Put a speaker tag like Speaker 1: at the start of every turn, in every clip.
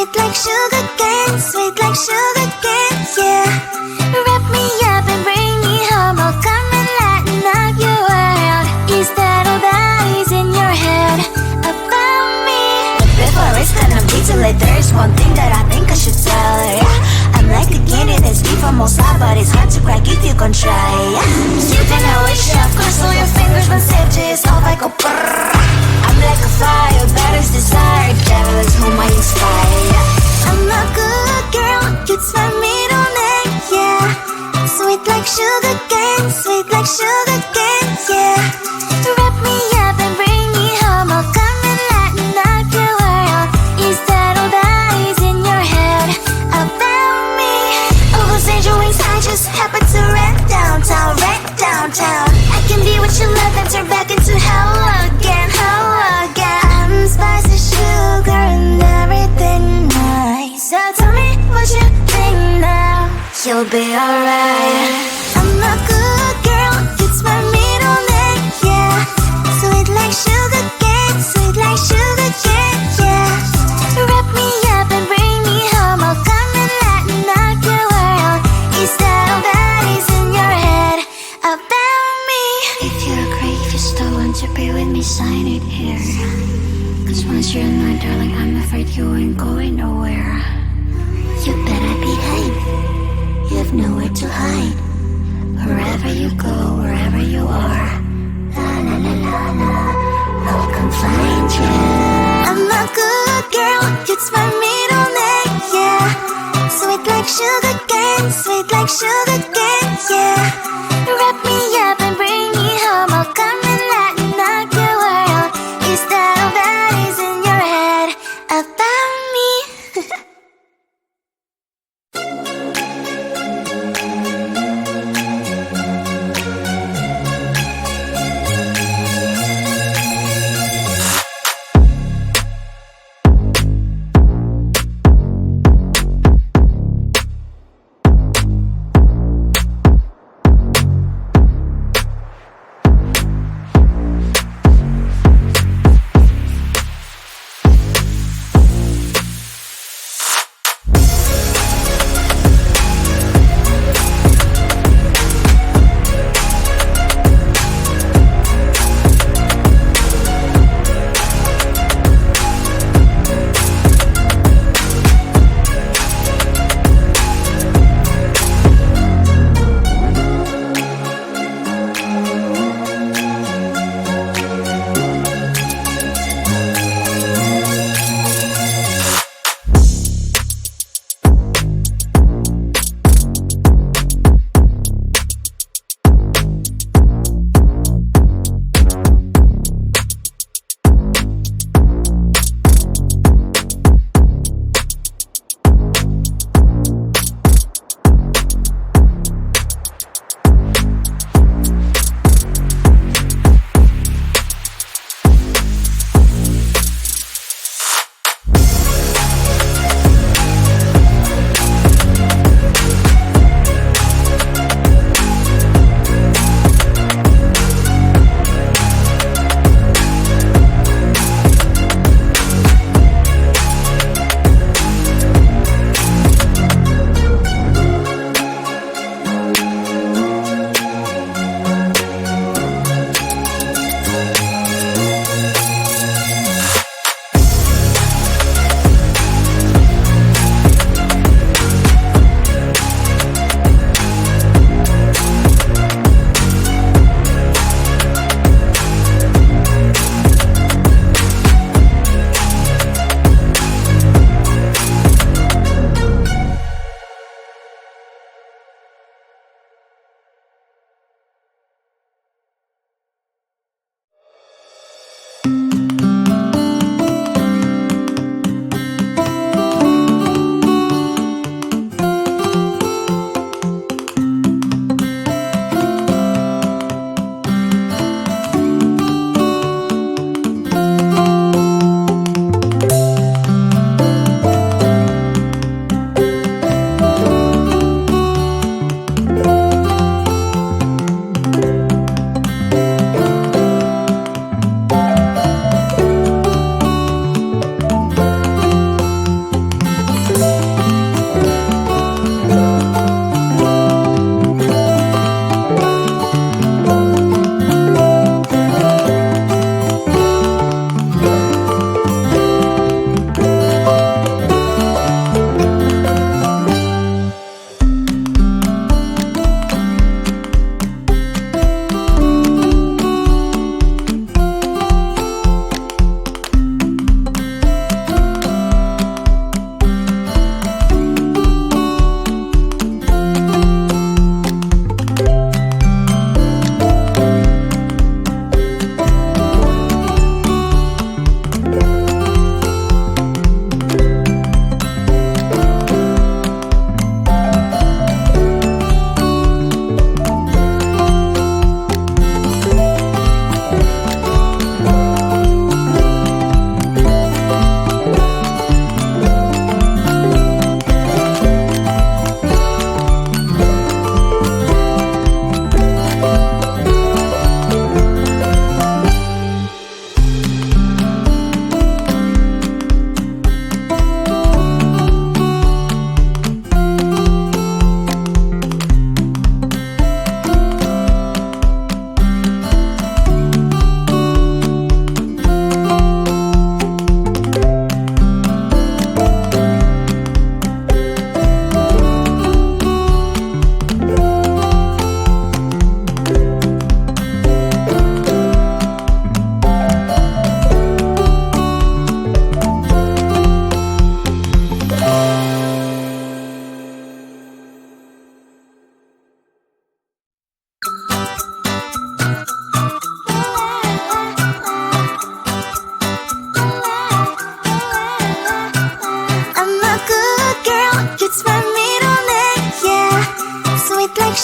Speaker 1: Sweet like sugar cane, sweet like sugar cane, yeah. Wrap me up and bring me home, I'll come and lighten up your world. Is that all that is in your head about me? But before it's gonna be too late, there's one thing that I think I should tell her, yeah. I'm like a candy that's deep from most high, but it's hard to crack if you can try, yeah. You can always shove, cross all your fingers when safety is off, I go brrrr. I'm like a fire, that is desire, devil is whom I inspire. I'm a good girl, it's my middle name, yeah. Sweet like sugar cane, sweet like sugar cane, yeah. Wrap me up and bring me home, I'll come and lighten up your world. Is that all that is in your head about me? Overstand your wings, I just happen to rent downtown, rent downtown. I can be what you love and turn back into hell again, hell again. Spicy sugar and everything nice. So tell me what you think now. You'll be alright. I'm a good girl, it's my middle name, yeah. Sweet like sugar cane, sweet like sugar cane, yeah. Wrap me up and bring me home, I'll come and lighten up your world. Is that all that is in your head about me? If you're great, if you still want to be with me, sign it here. Cause once you're in line, darling, I'm afraid you ain't going nowhere. You better behave, you have nowhere to hide. Wherever you go, wherever you are, la la la la la, I'll come find you. I'm a good girl, it's my middle name, yeah. Sweet like sugar cane, sweet like sugar cane, yeah. Wrap me up and bring me home, I'll come and lighten up your world. Is that all that is in your head about me?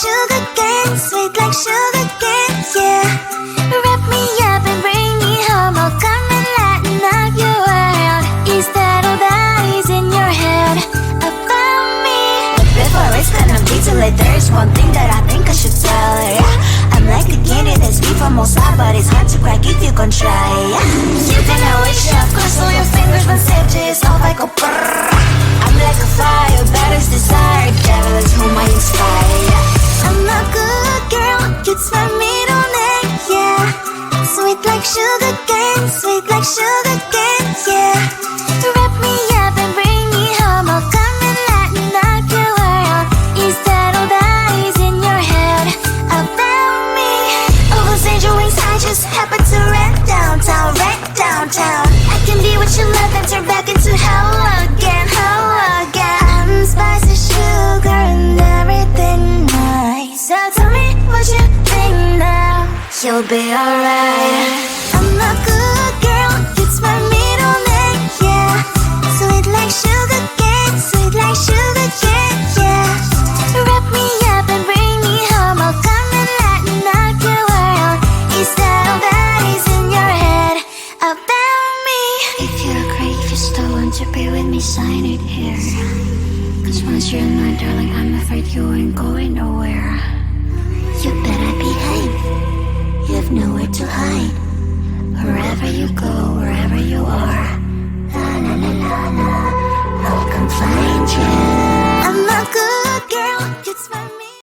Speaker 1: sugar cane, sweet like sugar cane, yeah. Wrap me up and bring me home, I'll come and lighten up your world. Is that all that is in your head about me? But before it's gonna be too late, there's one thing that I think I should tell her, yeah. I'm like the candy that's sweet from outside, but it's hard to crack if you can try, yeah. You think I wish you cross all your fingers when safety is off, I go brrrr. I'm like a fire, batters desire, devil is whom I inspire. I'm a good girl, it's my middle name, yeah. Sweet like sugar cane, sweet like sugar cane, yeah. Wrap me up and bring me home, I'll come and lighten up your world. Is that all that is in your head about me? Over's angel wings, I just happen to rent downtown, I can be what you love and turn back into hell again, I'm spicy sugar and everything nice. So tell me what you think now, you'll be alright. I'm a good girl, it's my middle name, yeah. Sweet like sugar cane, sweet like sugar cane, yeah. Wrap me up and bring me home, I'll come and lighten up your world. Is that all that is in your head about me? If you agree, if you still want to be with me, sign it here. Cause once you're mine, darling, I'm afraid you ain't going